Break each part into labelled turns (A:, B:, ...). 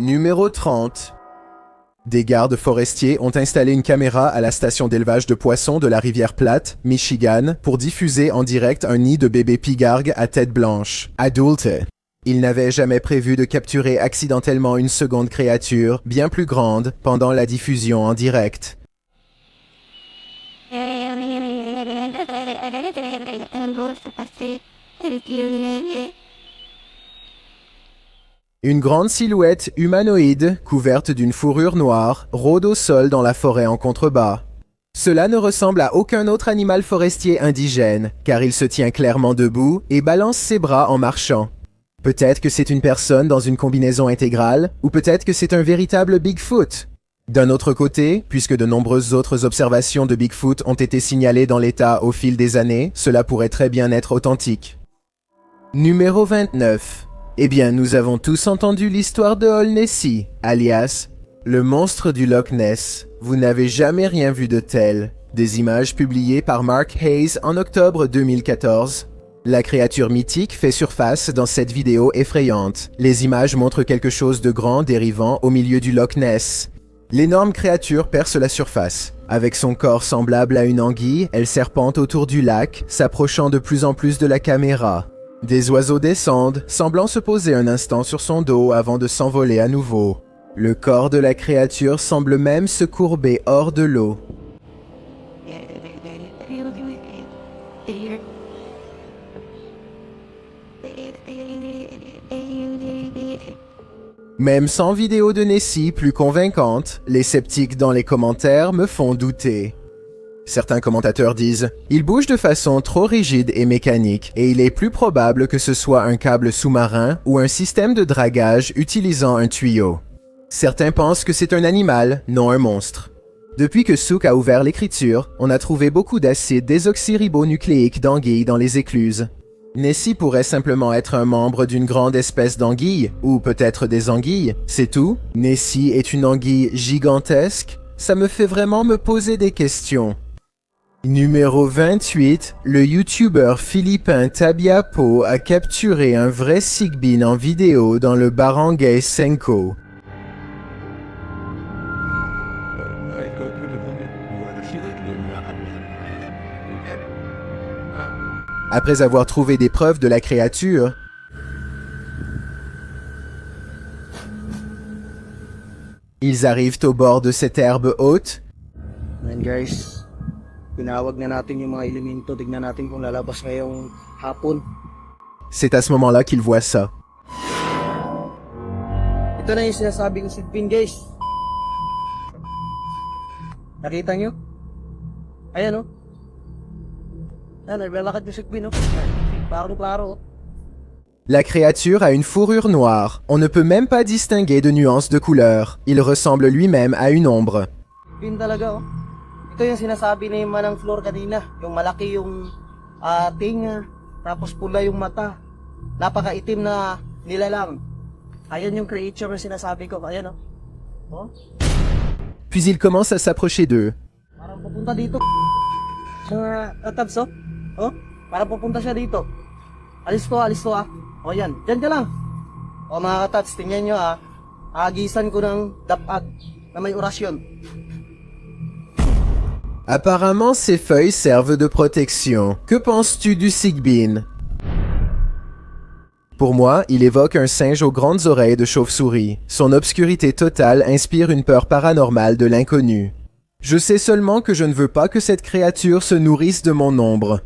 A: Numéro 30. Des gardes forestiers ont installé une caméra à la station d'élevage de poissons de la rivière Platte, Michigan, pour diffuser en direct un nid de bébés pigargues à tête blanche, adulte. Ils n'avaient jamais prévu de capturer accidentellement une seconde créature, bien plus grande, pendant la diffusion en direct. Une grande silhouette humanoïde, couverte d'une fourrure noire, rôde au sol dans la forêt en contrebas. Cela ne ressemble à aucun autre animal forestier indigène, car il se tient clairement debout et balance ses bras en marchant. Peut-être que c'est une personne dans une combinaison intégrale, ou peut-être que c'est un véritable Bigfoot. D'un autre côté, puisque de nombreuses autres observations de Bigfoot ont été signalées dans l'État au fil des années, cela pourrait très bien être authentique. Numéro 29. Eh bien, nous avons tous entendu l'histoire de Ol Nessie, alias le monstre du Loch Ness. Vous n'avez jamais rien vu de tel. Des images publiées par Mark Hayes en octobre 2014. La créature mythique fait surface dans cette vidéo effrayante. Les images montrent quelque chose de grand dérivant au milieu du Loch Ness. L'énorme créature perce la surface. Avec son corps semblable à une anguille, elle serpente autour du lac, s'approchant de plus en plus de la caméra. Des oiseaux descendent, semblant se poser un instant sur son dos avant de s'envoler à nouveau. Le corps de la créature semble même se courber hors de l'eau. Même sans vidéo de Nessie plus convaincante, les sceptiques dans les commentaires me font douter. Certains commentateurs disent « Il bouge de façon trop rigide et mécanique et il est plus probable que ce soit un câble sous-marin ou un système de dragage utilisant un tuyau. » Certains pensent que c'est un animal, non un monstre. Depuis que Souk a ouvert l'écriture, on a trouvé beaucoup d'acide désoxyribonucléique d'anguille dans les écluses. Nessie pourrait simplement être un membre d'une grande espèce d'anguille, ou peut-être des anguilles, c'est tout. Nessie est une anguille gigantesque, ça me fait vraiment me poser des questions. Numéro 28, le youtubeur philippin Tabiapo a capturé un vrai Sigbin en vidéo dans le barangay Senko. Après avoir trouvé des preuves de la créature, ils arrivent au bord de cette herbe haute.
B: And guys, tinawag na natin yung mga elemento, tignan natin kung lalabas ngayong hapon.
A: C'est à ce moment-là qu'ils voient ça.
B: Ito na yung sinasabi ko Sigbin, guys. Nakita nyo? Ayan, oh. Ayan, naglalakad yung Sigbin, oh. Klaro-klaro, oh.
A: La créature a une fourrure noire. On ne peut même pas distinguer de nuances de couleur. Il ressemble lui-même à une ombre.
B: Sigbin talaga, oh. Ito yung sinasabi ni Manang Flor kanina. Yung malaki yung tinga, tapos pula yung mata. Napakaitim na nilalang. Ayan yung creature na sinasabi ko. Ayan, oh. Oh?
A: Puis il commence à s'approcher d'eux.
B: Parang pupunta dito. Sa tatabs, oh. Oh? Parang pupunta siya dito. Alis to, ah. O yan, dyan ka lang. O mga katats, tingnan nyo, ah. Agisan ko ng dapag na may orasyon.
A: Apparemment, ces feuilles servent de protection. Que penses-tu du Sigbin? Pour moi, il évoque un singe aux grandes oreilles de chauve-souris. Son obscurité totale inspire une peur paranormale de l'inconnu. Je sais seulement que je ne veux pas que cette créature se nourrisse de mon ombre.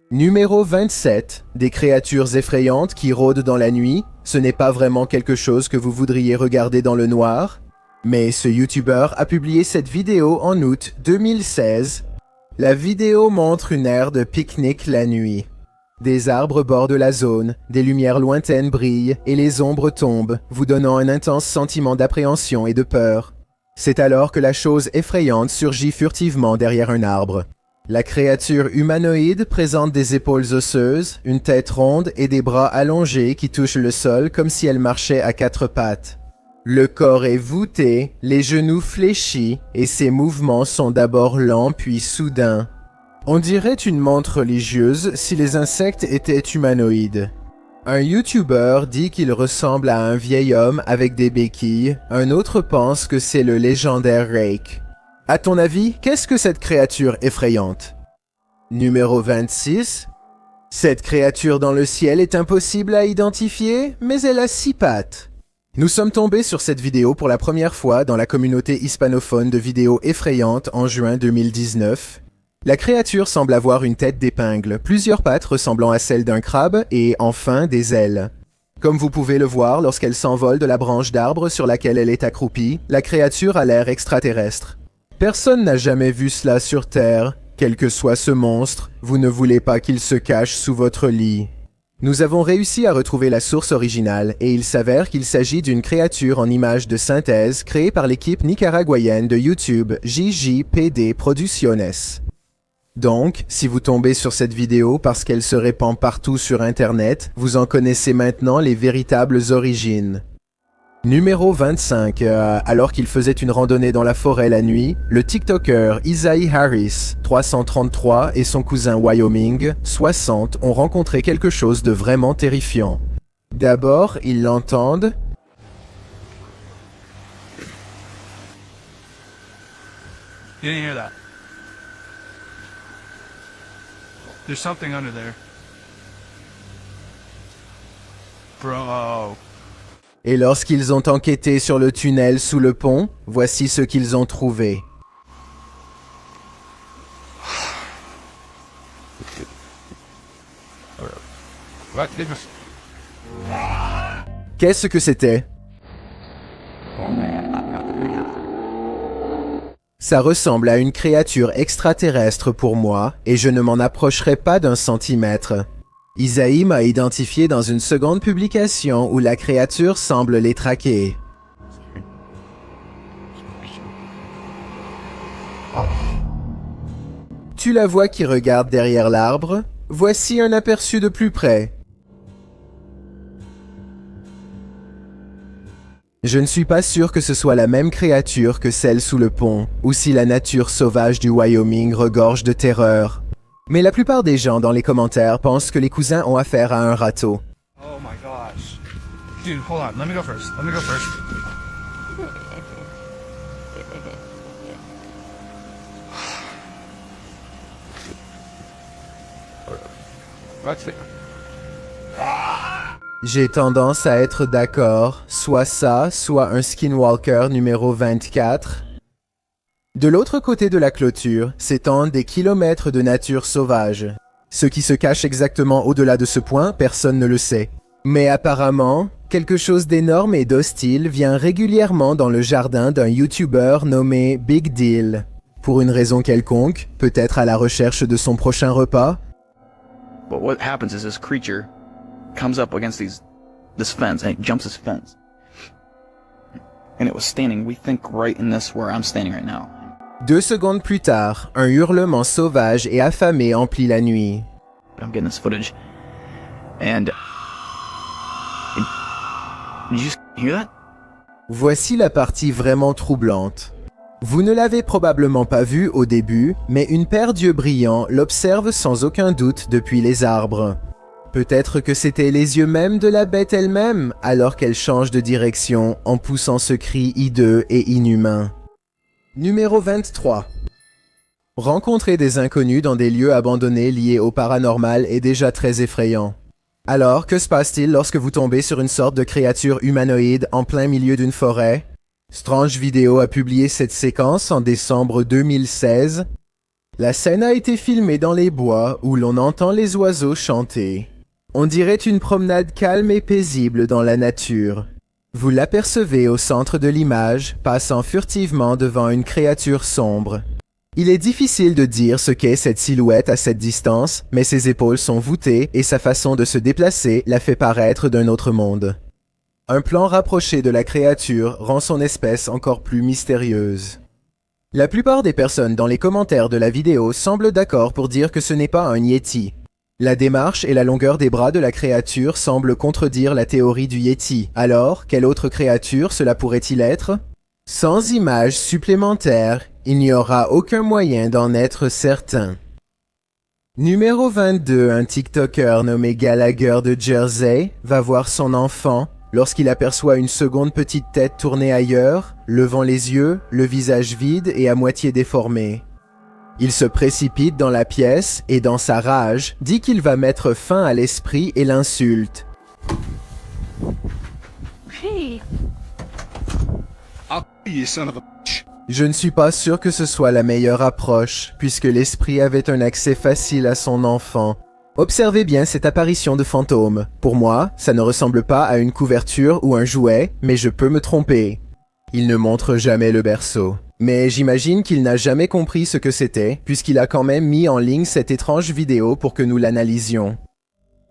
A: Numéro 27. Des créatures effrayantes qui rôdent dans la nuit. Ce n'est pas vraiment quelque chose que vous voudriez regarder dans le noir. Mais ce YouTuber a publié cette vidéo en août 2016. La vidéo montre une aire de pique-nique la nuit. Des arbres bordent la zone, des lumières lointaines brillent et les ombres tombent, vous donnant un intense sentiment d'appréhension et de peur. C'est alors que la chose effrayante surgit furtivement derrière un arbre. La créature humanoïde présente des épaules osseuses, une tête ronde et des bras allongés qui touchent le sol comme si elle marchait à quatre pattes. Le corps est voûté, les genoux fléchis et ses mouvements sont d'abord lents puis soudains. On dirait une montre religieuse si les insectes étaient humanoïdes. Un YouTuber dit qu'il ressemble à un vieil homme avec des béquilles, un autre pense que c'est le légendaire Rake. À ton avis, qu'est-ce que cette créature effrayante? Numéro 26. Cette créature dans le ciel est impossible à identifier, mais elle a 6 pattes. Nous sommes tombés sur cette vidéo pour la première fois dans la communauté hispanophone de vidéos effrayantes en juin 2019. La créature semble avoir une tête d'épingle, plusieurs pattes ressemblant à celles d'un crabe et, enfin, des ailes. Comme vous pouvez le voir lorsqu'elle s'envole de la branche d'arbre sur laquelle elle est accroupie, la créature a l'air extraterrestre. Personne n'a jamais vu cela sur Terre. Quel que soit ce monstre, vous ne voulez pas qu'il se cache sous votre lit. Nous avons réussi à retrouver la source originale et il s'avère qu'il s'agit d'une créature en images de synthèse créée par l'équipe nicaraguayenne de YouTube JJPD Producciones. Donc, si vous tombez sur cette vidéo parce qu'elle se répand partout sur Internet, vous en connaissez maintenant les véritables origines. Numéro 25. Alors qu'il faisait une randonnée dans la forêt la nuit, le TikToker Isaiah Harris, 333, et son cousin Wyoming, 60, ont rencontré quelque chose de vraiment terrifiant. D'abord, ils l'entendent.
C: You didn't hear that. There's something under there. Bro.
A: Et lorsqu'ils ont enquêté sur le tunnel sous le pont, voici ce qu'ils ont trouvé. Qu'est-ce que c'était? Ça ressemble à une créature extraterrestre pour moi, et je ne m'en approcherai pas d'un centimètre. Isaïe m'a identifié dans une seconde publication où la créature semble les traquer. Tu la vois qui regarde derrière l'arbre? Voici un aperçu de plus près. Je ne suis pas sûr que ce soit la même créature que celle sous le pont, ou si la nature sauvage du Wyoming regorge de terreur. Mais la plupart des gens dans les commentaires pensent que les cousins ont affaire à un râteau.
C: Oh my gosh. Dude, hold on. Let me go first.
A: J'ai tendance à être d'accord, soit ça, soit un skinwalker numéro 24. De l'autre côté de la clôture s'étendent des kilomètres de nature sauvage. Ce qui se cache exactement au-delà de ce point, personne ne le sait. Mais apparemment, quelque chose d'énorme et d'hostile vient régulièrement dans le jardin d'un YouTuber nommé Big Deal. Pour une raison quelconque, peut-être à la recherche de son prochain repas.
D: But what happens is this creature comes up against this fence and it jumps this fence. And it was standing, we think, right in this where I'm standing right now.
A: 2 secondes plus tard, un hurlement sauvage et affamé emplit la nuit.
D: I'm getting this footage. And did you hear that?
A: Voici la partie vraiment troublante. Vous ne l'avez probablement pas vu au début, mais une paire d'yeux brillants l'observe sans aucun doute depuis les arbres. Peut-être que c'était les yeux même de la bête elle-même, alors qu'elle change de direction en poussant ce cri hideux et inhumain. Numéro 23. Rencontrer des inconnus dans des lieux abandonnés liés au paranormal est déjà très effrayant. Alors, que se passe-t-il lorsque vous tombez sur une sorte de créature humanoïde en plein milieu d'une forêt? Strange Video a publié cette séquence en décembre 2016. La scène a été filmée dans les bois où l'on entend les oiseaux chanter. On dirait une promenade calme et paisible dans la nature. Vous l'apercevez au centre de l'image, passant furtivement devant une créature sombre. Il est difficile de dire ce qu'est cette silhouette à cette distance, mais ses épaules sont voûtées et sa façon de se déplacer la fait paraître d'un autre monde. Un plan rapproché de la créature rend son espèce encore plus mystérieuse. La plupart des personnes dans les commentaires de la vidéo semblent d'accord pour dire que ce n'est pas un Yeti. La démarche et la longueur des bras de la créature semblent contredire la théorie du Yeti. Alors, quelle autre créature cela pourrait-il être? Sans images supplémentaires, il n'y aura aucun moyen d'en être certain. Numéro 22, un TikToker nommé Gallagher de Jersey va voir son enfant lorsqu'il aperçoit une seconde petite tête tournée ailleurs, levant les yeux, le visage vide et à moitié déformé. Il se précipite dans la pièce et dans sa rage, dit qu'il va mettre fin à l'esprit et l'insulte.
C: Hey. I'll kill you, son of a bitch.
A: Je ne suis pas sûr que ce soit la meilleure approche, puisque l'esprit avait un accès facile à son enfant. Observez bien cette apparition de fantôme. Pour moi, ça ne ressemble pas à une couverture ou un jouet, mais je peux me tromper. Il ne montre jamais le berceau. Mais j'imagine qu'il n'a jamais compris ce que c'était, puisqu'il a quand même mis en ligne cette étrange vidéo pour que nous l'analysions.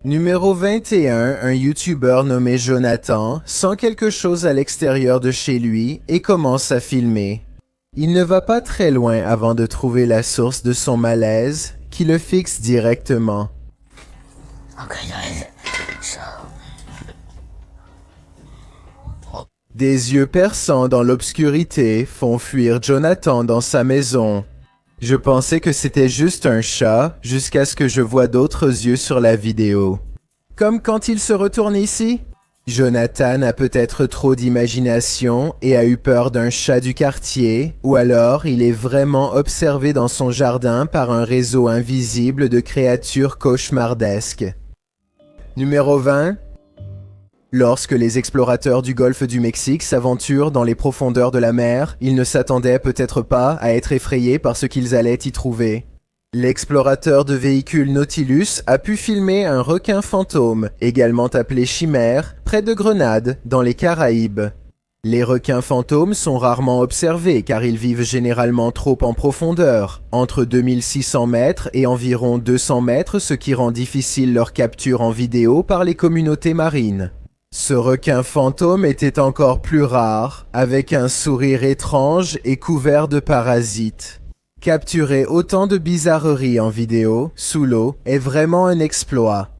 A: Numéro 21, un YouTuber nommé Jonathan sent quelque chose à l'extérieur de chez lui et commence à filmer. Il ne va pas très loin avant de trouver la source de son malaise, qui le fixe directement. Des yeux perçants dans l'obscurité font fuir Jonathan dans sa maison. Je pensais que c'était juste un chat, jusqu'à ce que je vois d'autres yeux sur la vidéo. Comme quand il se retourne ici. Jonathan a peut-être trop d'imagination et a eu peur d'un chat du quartier, ou alors il est vraiment observé dans son jardin par un réseau invisible de créatures cauchemardesques. Numéro 20. Lorsque les explorateurs du golfe du Mexique s'aventurent dans les profondeurs de la mer, ils ne s'attendaient peut-être pas à être effrayés par ce qu'ils allaient y trouver. L'explorateur de véhicules Nautilus a pu filmer un requin fantôme, également appelé chimère, près de Grenade, dans les Caraïbes. Les requins fantômes sont rarement observés car ils vivent généralement trop en profondeur, entre 2600 mètres et environ 200 mètres, ce qui rend difficile leur capture en vidéo par les communautés marines. Ce requin fantôme était encore plus rare, avec un sourire étrange et couvert de parasites. Capturer autant de bizarreries en vidéo, sous l'eau, est vraiment un exploit.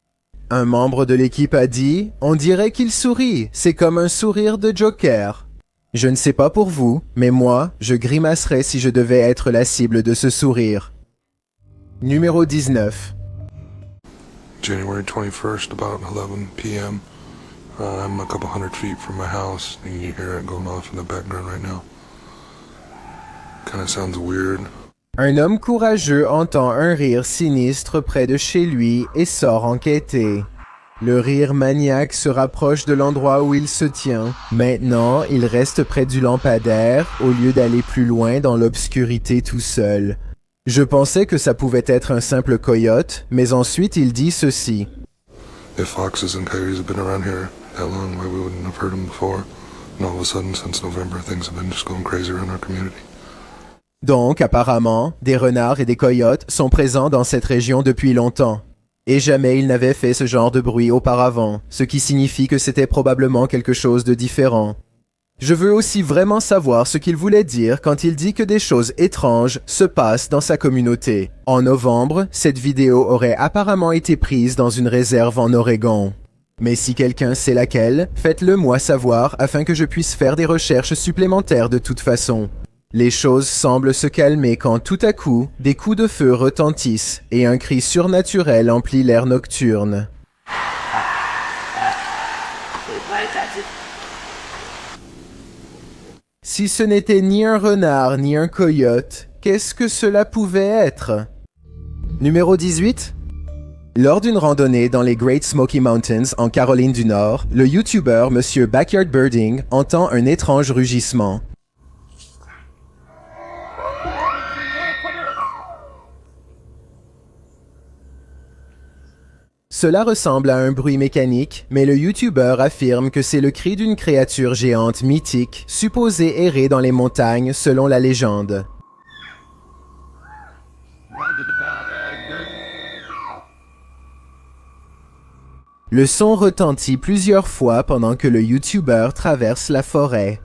A: Un membre de l'équipe a dit « On dirait qu'il sourit, c'est comme un sourire de Joker ». Je ne sais pas pour vous, mais moi, je grimacerais si je devais être la cible de ce sourire. Numéro 19.
E: January 21st, about 11 p.m. I'm a couple hundred feet from my house, and you hear it going off in the background right now. Kind of sounds weird.
A: Un homme courageux entend un rire sinistre près de chez lui et sort enquêter. Le rire maniaque se rapproche de l'endroit où il se tient. Maintenant, il reste près du lampadaire au lieu d'aller plus loin dans l'obscurité tout seul. Je pensais que ça pouvait être un simple coyote, mais ensuite il dit ceci.
E: If foxes and coyotes have been around here that long, why we wouldn't have heard them before? And all of a sudden, since November, things have been just going crazy around our community.
A: Donc, apparemment, des renards et des coyotes sont présents dans cette région depuis longtemps. Et jamais ils n'avaient fait ce genre de bruit auparavant, ce qui signifie que c'était probablement quelque chose de différent. Je veux aussi vraiment savoir ce qu'il voulait dire quand il dit que des choses étranges se passent dans sa communauté. En novembre, cette vidéo aurait apparemment été prise dans une réserve en Oregon. Mais si quelqu'un sait laquelle, faites-le moi savoir afin que je puisse faire des recherches supplémentaires de toute façon. Les choses semblent se calmer quand tout à coup, des coups de feu retentissent et un cri surnaturel emplit l'air nocturne. Si ce n'était ni un renard ni un coyote, qu'est-ce que cela pouvait être? Numéro 18. Lors d'une randonnée dans les Great Smoky Mountains en Caroline du Nord, le YouTuber Monsieur Backyard Birding entend un étrange rugissement. Cela ressemble à un bruit mécanique, mais le YouTuber affirme que c'est le cri d'une créature géante mythique, supposée errer dans les montagnes selon la légende. Le son retentit plusieurs fois pendant que le YouTuber traverse la forêt.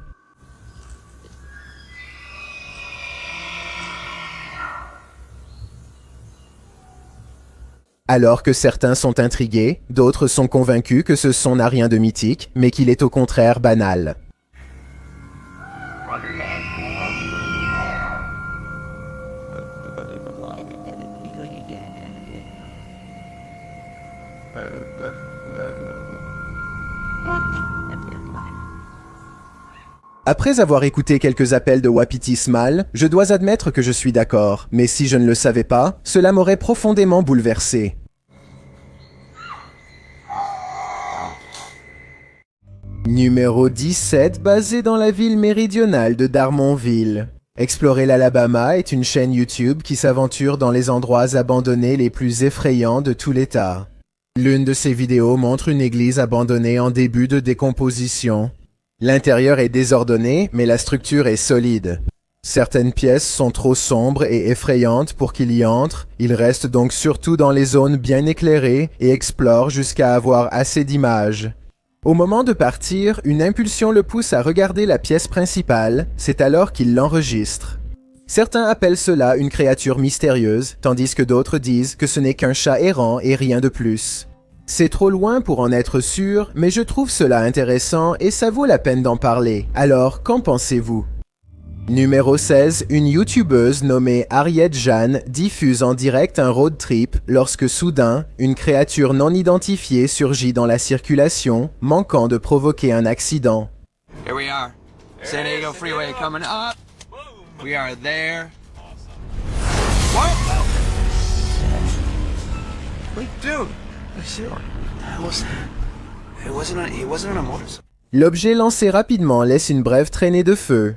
A: Alors que certains sont intrigués, d'autres sont convaincus que ce son n'a rien de mythique, mais qu'il est au contraire banal. Après avoir écouté quelques appels de Wapiti Smile, je dois admettre que je suis d'accord, mais si je ne le savais pas, cela m'aurait profondément bouleversé. Numéro 17, basé dans la ville méridionale de Darmonville. Explorer l'Alabama est une chaîne YouTube qui s'aventure dans les endroits abandonnés les plus effrayants de tout l'État. L'une de ses vidéos montre une église abandonnée en début de décomposition. L'intérieur est désordonné, mais la structure est solide. Certaines pièces sont trop sombres et effrayantes pour qu'il y entre, il reste donc surtout dans les zones bien éclairées et explore jusqu'à avoir assez d'images. Au moment de partir, une impulsion le pousse à regarder la pièce principale, c'est alors qu'il l'enregistre. Certains appellent cela une créature mystérieuse, tandis que d'autres disent que ce n'est qu'un chat errant et rien de plus. C'est trop loin pour en être sûr, mais je trouve cela intéressant et ça vaut la peine d'en parler. Alors, qu'en pensez-vous? Numéro 16, une youtubeuse nommée Ariette Jeanne diffuse en direct un road trip lorsque soudain, une créature non identifiée surgit dans la circulation, manquant de provoquer un accident.
F: Here we are. San Diego Freeway coming up. We are there. What? Wait, dude. He wasn't on a motorcycle.
A: L'objet lancé rapidement laisse une brève traînée de feu.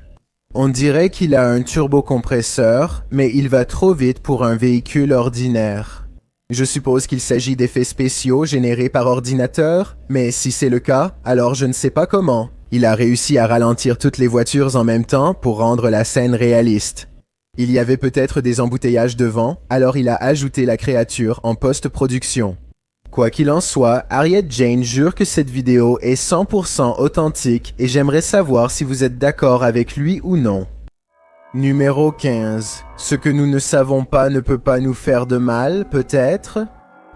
A: On dirait qu'il a un turbocompresseur, mais il va trop vite pour un véhicule ordinaire. Je suppose qu'il s'agit d'effets spéciaux générés par ordinateur, mais si c'est le cas, alors je ne sais pas comment. Il a réussi à ralentir toutes les voitures en même temps pour rendre la scène réaliste. Il y avait peut-être des embouteillages devant, alors il a ajouté la créature en post-production. Quoi qu'il en soit, Ariette Jane jure que cette vidéo est 100% authentique et j'aimerais savoir si vous êtes d'accord avec lui ou non. Numéro 15. Ce que nous ne savons pas ne peut pas nous faire de mal, peut-être?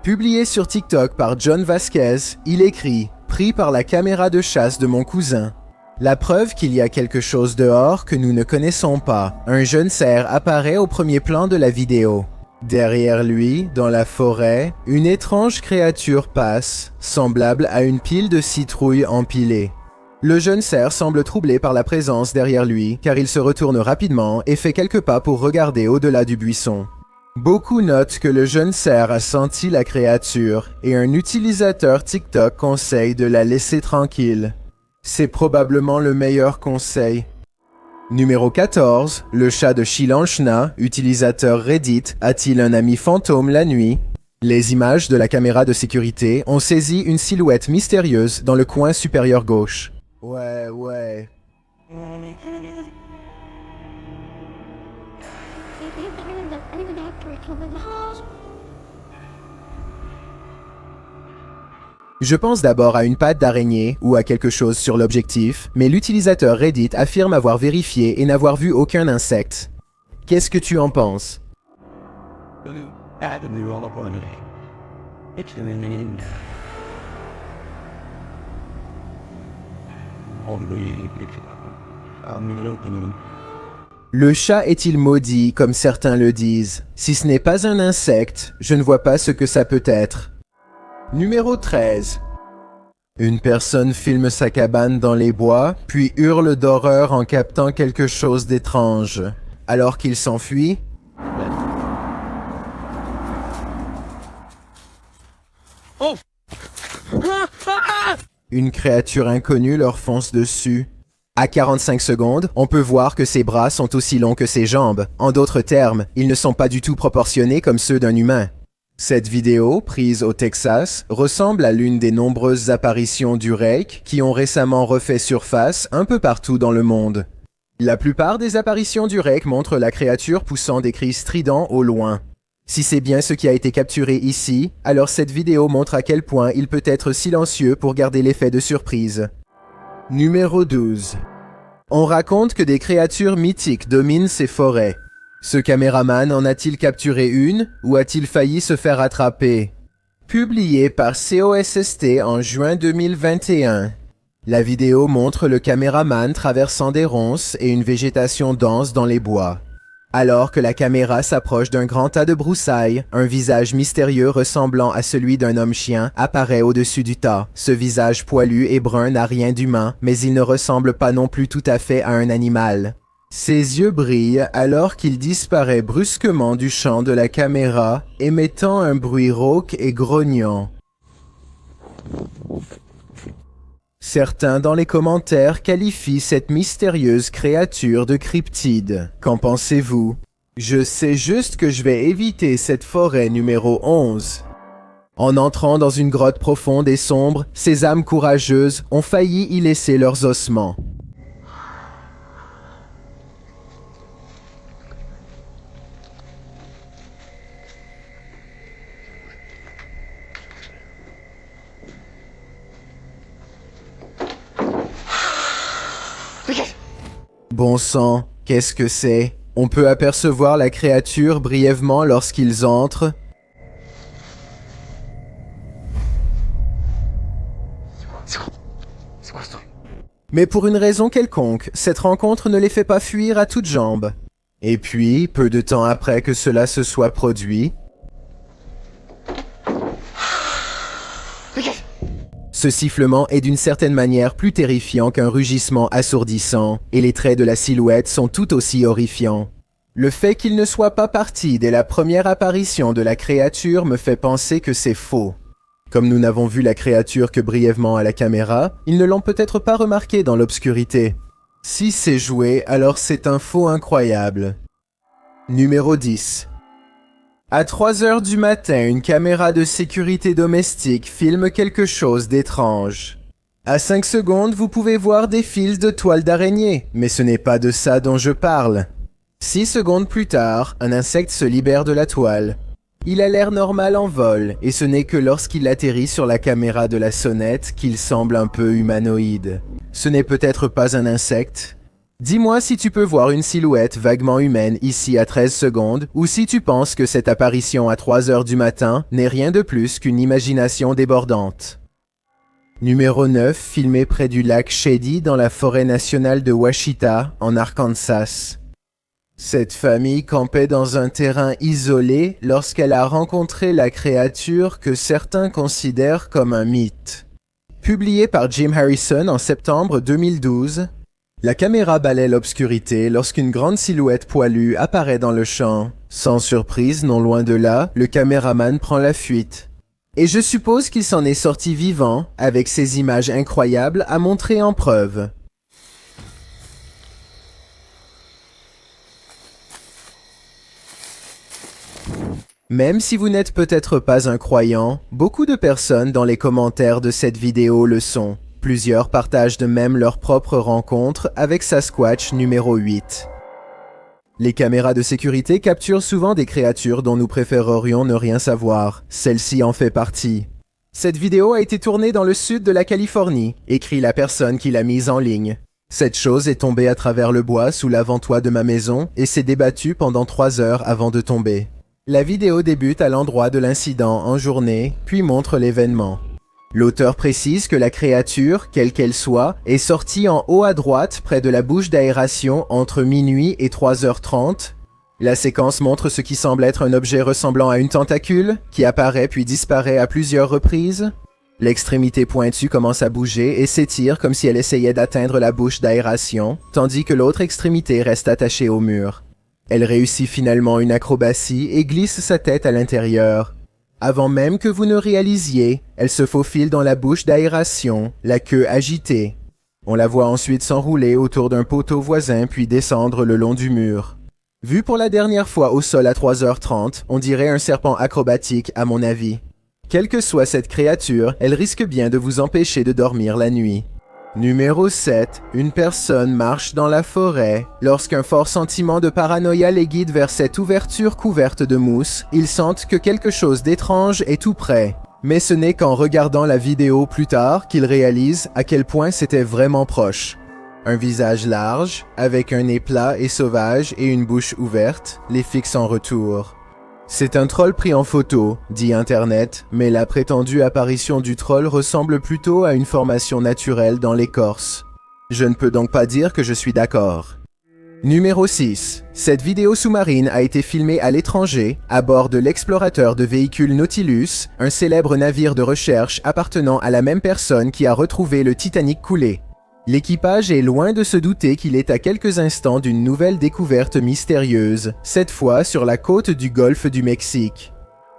A: Publié sur TikTok par John Vasquez, il écrit « Pris par la caméra de chasse de mon cousin ». La preuve qu'il y a quelque chose dehors que nous ne connaissons pas. Un jeune cerf apparaît au premier plan de la vidéo. Derrière lui, dans la forêt, une étrange créature passe, semblable à une pile de citrouilles empilées. Le jeune cerf semble troublé par la présence derrière lui, car il se retourne rapidement et fait quelques pas pour regarder au-delà du buisson. Beaucoup notent que le jeune cerf a senti la créature, et un utilisateur TikTok conseille de la laisser tranquille. C'est probablement le meilleur conseil. Numéro 14. Le chat de Shilanchna, utilisateur Reddit, a-t-il un ami fantôme la nuit? Les images de la caméra de sécurité ont saisi une silhouette mystérieuse dans le coin supérieur gauche. Ouais. Je pense d'abord à une patte d'araignée ou à quelque chose sur l'objectif, mais l'utilisateur Reddit affirme avoir vérifié et n'avoir vu aucun insecte. Qu'est-ce que tu en penses? Le chat est-il maudit, comme certains le disent? Si ce n'est pas un insecte, je ne vois pas ce que ça peut être. Numéro 13. Une personne filme sa cabane dans les bois, puis hurle d'horreur en captant quelque chose d'étrange. Alors qu'il s'enfuit, une créature inconnue leur fonce dessus. À 45 secondes, on peut voir que ses bras sont aussi longs que ses jambes. En d'autres termes, ils ne sont pas du tout proportionnés comme ceux d'un humain. Cette vidéo, prise au Texas, ressemble à l'une des nombreuses apparitions du Rake qui ont récemment refait surface un peu partout dans le monde. La plupart des apparitions du Rake montrent la créature poussant des cris stridents au loin. Si c'est bien ce qui a été capturé ici, alors cette vidéo montre à quel point il peut être silencieux pour garder l'effet de surprise. Numéro 12. On raconte que des créatures mythiques dominent ces forêts. Ce caméraman en a-t-il capturé une ou a-t-il failli se faire attraper? Publié par COSST en juin 2021. La vidéo montre le caméraman traversant des ronces et une végétation dense dans les bois. Alors que la caméra s'approche d'un grand tas de broussailles, un visage mystérieux ressemblant à celui d'un homme-chien apparaît au-dessus du tas. Ce visage poilu et brun n'a rien d'humain, mais il ne ressemble pas non plus tout à fait à un animal. Ses yeux brillent alors qu'il disparaît brusquement du champ de la caméra, émettant un bruit rauque et grognant. Certains dans les commentaires qualifient cette mystérieuse créature de cryptide. Qu'en pensez-vous? Je sais juste que je vais éviter cette forêt numéro 11. En entrant dans une grotte profonde et sombre, ces âmes courageuses ont failli y laisser leurs ossements. Bon sang, qu'est-ce que c'est? On peut apercevoir la créature brièvement lorsqu'ils entrent. Mais pour une raison quelconque, cette rencontre ne les fait pas fuir à toutes jambes. Et puis, peu de temps après que cela se soit produit, ce sifflement est d'une certaine manière plus terrifiant qu'un rugissement assourdissant, et les traits de la silhouette sont tout aussi horrifiants. Le fait qu'il ne soit pas parti dès la première apparition de la créature me fait penser que c'est faux. Comme nous n'avons vu la créature que brièvement à la caméra, ils ne l'ont peut-être pas remarqué dans l'obscurité. Si c'est joué, alors c'est un faux incroyable. Numéro 10. À 3 heures du matin, une caméra de sécurité domestique filme quelque chose d'étrange. À 5 secondes, vous pouvez voir des fils de toile d'araignée, mais ce n'est pas de ça dont je parle. 6 secondes plus tard, un insecte se libère de la toile. Il a l'air normal en vol, et ce n'est que lorsqu'il atterrit sur la caméra de la sonnette qu'il semble un peu humanoïde. Ce n'est peut-être pas un insecte. Dis-moi si tu peux voir une silhouette vaguement humaine ici à 13 secondes, ou si tu penses que cette apparition à 3 heures du matin n'est rien de plus qu'une imagination débordante. Numéro 9, filmé près du lac Shady dans la forêt nationale de Ouachita, en Arkansas. Cette famille campait dans un terrain isolé lorsqu'elle a rencontré la créature que certains considèrent comme un mythe. Publié par Jim Harrison en septembre 2012, la caméra balaie l'obscurité lorsqu'une grande silhouette poilue apparaît dans le champ. Sans surprise, non loin de là, le caméraman prend la fuite. Et je suppose qu'il s'en est sorti vivant, avec ces images incroyables à montrer en preuve. Même si vous n'êtes peut-être pas un croyant, beaucoup de personnes dans les commentaires de cette vidéo le sont. Plusieurs partagent de même leur propre rencontre avec Sasquatch numéro 8. Les caméras de sécurité capturent souvent des créatures dont nous préférerions ne rien savoir. Celle-ci en fait partie. Cette vidéo a été tournée dans le sud de la Californie, écrit la personne qui l'a mise en ligne. Cette chose est tombée à travers le bois sous l'avant-toit de ma maison et s'est débattue pendant 3 heures avant de tomber. La vidéo débute à l'endroit de l'incident en journée, puis montre l'événement. L'auteur précise que la créature, quelle qu'elle soit, est sortie en haut à droite près de la bouche d'aération entre minuit et 3h30. La séquence montre ce qui semble être un objet ressemblant à une tentacule, qui apparaît puis disparaît à plusieurs reprises. L'extrémité pointue commence à bouger et s'étire comme si elle essayait d'atteindre la bouche d'aération, tandis que l'autre extrémité reste attachée au mur. Elle réussit finalement une acrobatie et glisse sa tête à l'intérieur. Avant même que vous ne réalisiez, elle se faufile dans la bouche d'aération, la queue agitée. On la voit ensuite s'enrouler autour d'un poteau voisin puis descendre le long du mur. Vu pour la dernière fois au sol à 3h30, on dirait un serpent acrobatique à mon avis. Quelle que soit cette créature, elle risque bien de vous empêcher de dormir la nuit. Numéro 7. Une personne marche dans la forêt. Lorsqu'un fort sentiment de paranoïa les guide vers cette ouverture couverte de mousse, ils sentent que quelque chose d'étrange est tout près. Mais ce n'est qu'en regardant la vidéo plus tard qu'ils réalisent à quel point c'était vraiment proche. Un visage large, avec un nez plat et sauvage et une bouche ouverte, les fixe en retour. C'est un troll pris en photo, dit Internet, mais la prétendue apparition du troll ressemble plutôt à une formation naturelle dans l'écorce. Je ne peux donc pas dire que je suis d'accord. Numéro 6. Cette vidéo sous-marine a été filmée à l'étranger, à bord de l'explorateur de véhicules Nautilus, un célèbre navire de recherche appartenant à la même personne qui a retrouvé le Titanic coulé. L'équipage est loin de se douter qu'il est à quelques instants d'une nouvelle découverte mystérieuse, cette fois sur la côte du golfe du Mexique.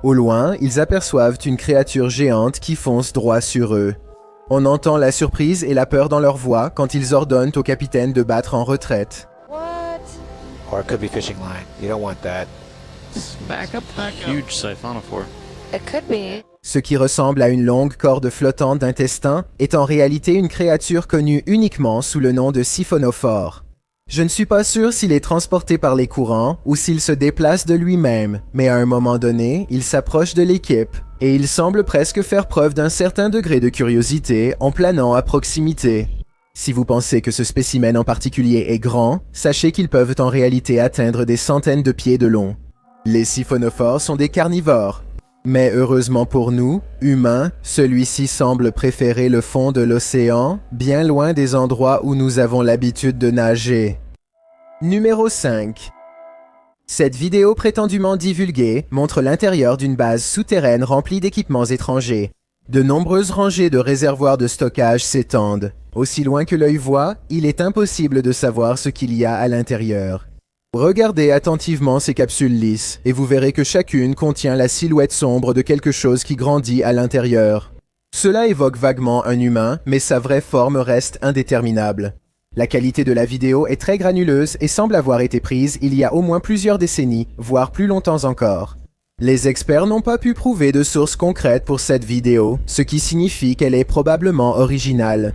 A: Au loin, ils aperçoivent une créature géante qui fonce droit sur eux. On entend la surprise et la peur dans leur voix quand ils ordonnent au capitaine de battre en retraite.
G: Or it could be fishing line. You don't want that.
D: Back up. Huge siphonophore.
H: It could be.
A: Ce qui ressemble à une longue corde flottante d'intestin est en réalité une créature connue uniquement sous le nom de siphonophore. Je ne suis pas sûr s'il est transporté par les courants ou s'il se déplace de lui-même, mais à un moment donné, il s'approche de l'équipe et il semble presque faire preuve d'un certain degré de curiosité en planant à proximité. Si vous pensez que ce spécimen en particulier est grand, sachez qu'ils peuvent en réalité atteindre des centaines de pieds de long. Les siphonophores sont des carnivores. Mais heureusement pour nous, humains, celui-ci semble préférer le fond de l'océan, bien loin des endroits où nous avons l'habitude de nager. Numéro 5. Cette vidéo prétendument divulguée montre l'intérieur d'une base souterraine remplie d'équipements étrangers. De nombreuses rangées de réservoirs de stockage s'étendent. Aussi loin que l'œil voit, il est impossible de savoir ce qu'il y a à l'intérieur. Regardez attentivement ces capsules lisses et vous verrez que chacune contient la silhouette sombre de quelque chose qui grandit à l'intérieur. Cela évoque vaguement un humain, mais sa vraie forme reste indéterminable. La qualité de la vidéo est très granuleuse et semble avoir été prise il y a au moins plusieurs décennies, voire plus longtemps encore. Les experts n'ont pas pu prouver de source concrète pour cette vidéo, ce qui signifie qu'elle est probablement originale.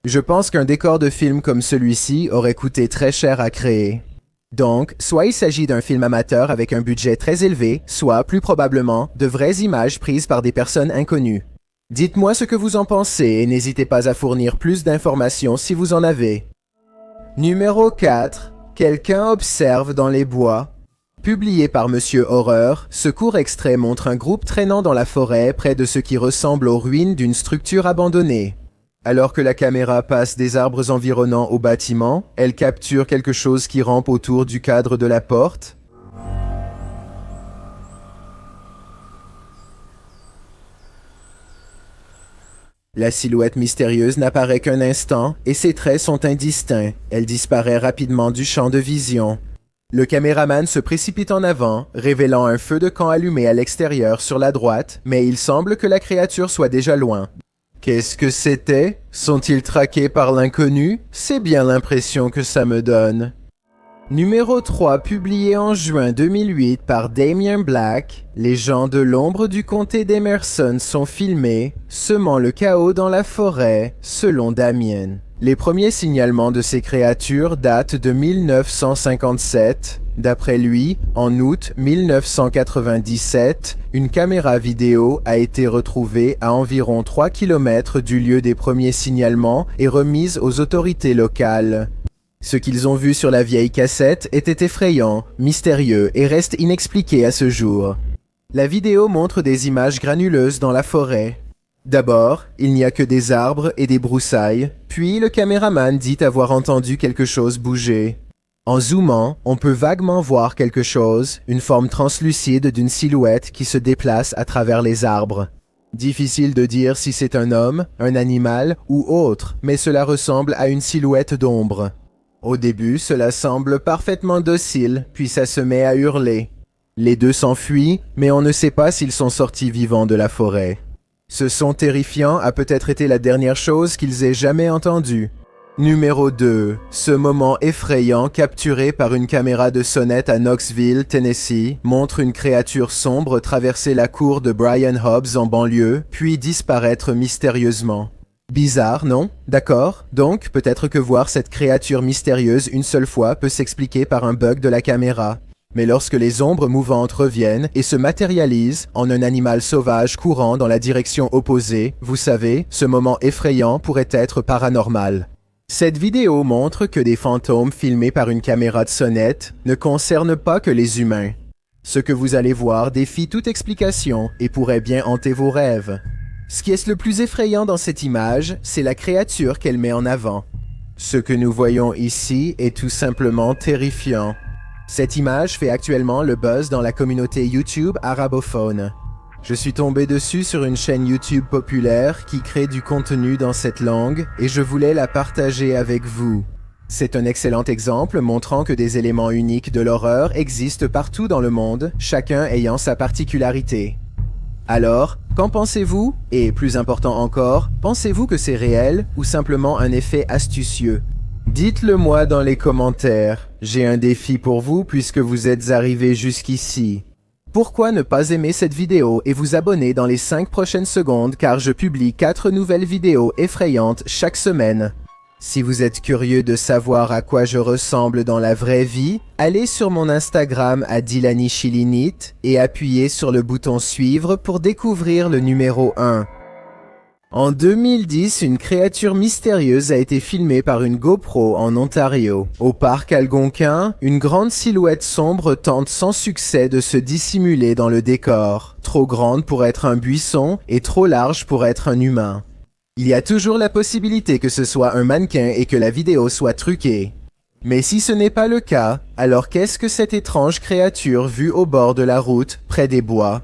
A: Je pense qu'un décor de film comme celui-ci aurait coûté très cher à créer. Donc, soit il s'agit d'un film amateur avec un budget très élevé, soit, plus probablement, de vraies images prises par des personnes inconnues. Dites-moi ce que vous en pensez et n'hésitez pas à fournir plus d'informations si vous en avez. Numéro 4. Quelqu'un observe dans les bois. Publié par Monsieur Horreur, ce court extrait montre un groupe traînant dans la forêt près de ce qui ressemble aux ruines d'une structure abandonnée. Alors que la caméra passe des arbres environnants au bâtiment, elle capture quelque chose qui rampe autour du cadre de la porte. La silhouette mystérieuse n'apparaît qu'un instant et ses traits sont indistincts. Elle disparaît rapidement du champ de vision. Le caméraman se précipite en avant, révélant un feu de camp allumé à l'extérieur sur la droite, mais il semble que la créature soit déjà loin. Qu'est-ce que c'était? Sont-ils traqués par l'inconnu? C'est bien l'impression que ça me donne. Numéro 3, publié en juin 2008 par Damien Black, les gens de l'ombre du comté d'Emerson sont filmés, semant le chaos dans la forêt, selon Damien. Les premiers signalements de ces créatures datent de 1957. D'après lui, en août 1997, une caméra vidéo a été retrouvée à environ 3 km du lieu des premiers signalements et remise aux autorités locales. Ce qu'ils ont vu sur la vieille cassette était effrayant, mystérieux et reste inexpliqué à ce jour. La vidéo montre des images granuleuses dans la forêt. D'abord, il n'y a que des arbres et des broussailles, puis le caméraman dit avoir entendu quelque chose bouger. En zoomant, on peut vaguement voir quelque chose, une forme translucide d'une silhouette qui se déplace à travers les arbres. Difficile de dire si c'est un homme, un animal ou autre, mais cela ressemble à une silhouette d'ombre. Au début, cela semble parfaitement docile, puis ça se met à hurler. Les deux s'enfuient, mais on ne sait pas s'ils sont sortis vivants de la forêt. Ce son terrifiant a peut-être été la dernière chose qu'ils aient jamais entendue. Numéro 2. Ce moment effrayant capturé par une caméra de sonnette à Knoxville, Tennessee, montre une créature sombre traverser la cour de Brian Hobbs en banlieue, puis disparaître mystérieusement. Bizarre, non? D'accord. Donc, peut-être que voir cette créature mystérieuse une seule fois peut s'expliquer par un bug de la caméra. Mais lorsque les ombres mouvantes reviennent et se matérialisent en un animal sauvage courant dans la direction opposée, vous savez, ce moment effrayant pourrait être paranormal. Cette vidéo montre que des fantômes filmés par une caméra de sonnette ne concernent pas que les humains. Ce que vous allez voir défie toute explication et pourrait bien hanter vos rêves. Ce qui est le plus effrayant dans cette image, c'est la créature qu'elle met en avant. Ce que nous voyons ici est tout simplement terrifiant. Cette image fait actuellement le buzz dans la communauté YouTube arabophone. Je suis tombé dessus sur une chaîne YouTube populaire qui crée du contenu dans cette langue et je voulais la partager avec vous. C'est un excellent exemple montrant que des éléments uniques de l'horreur existent partout dans le monde, chacun ayant sa particularité. Alors, qu'en pensez-vous? Et plus important encore, pensez-vous que c'est réel ou simplement un effet astucieux? Dites-le moi dans les commentaires. J'ai un défi pour vous puisque vous êtes arrivés jusqu'ici. Pourquoi ne pas aimer cette vidéo et vous abonner dans les 5 prochaines secondes car je publie 4 nouvelles vidéos effrayantes chaque semaine. Si vous êtes curieux de savoir à quoi je ressemble dans la vraie vie, allez sur mon Instagram à DilaniChilinite et appuyez sur le bouton suivre pour découvrir le numéro 1. En 2010, une créature mystérieuse a été filmée par une GoPro en Ontario. Au parc Algonquin, une grande silhouette sombre tente sans succès de se dissimuler dans le décor. Trop grande pour être un buisson et trop large pour être un humain. Il y a toujours la possibilité que ce soit un mannequin et que la vidéo soit truquée. Mais si ce n'est pas le cas, alors qu'est-ce que cette étrange créature vue au bord de la route, près des bois?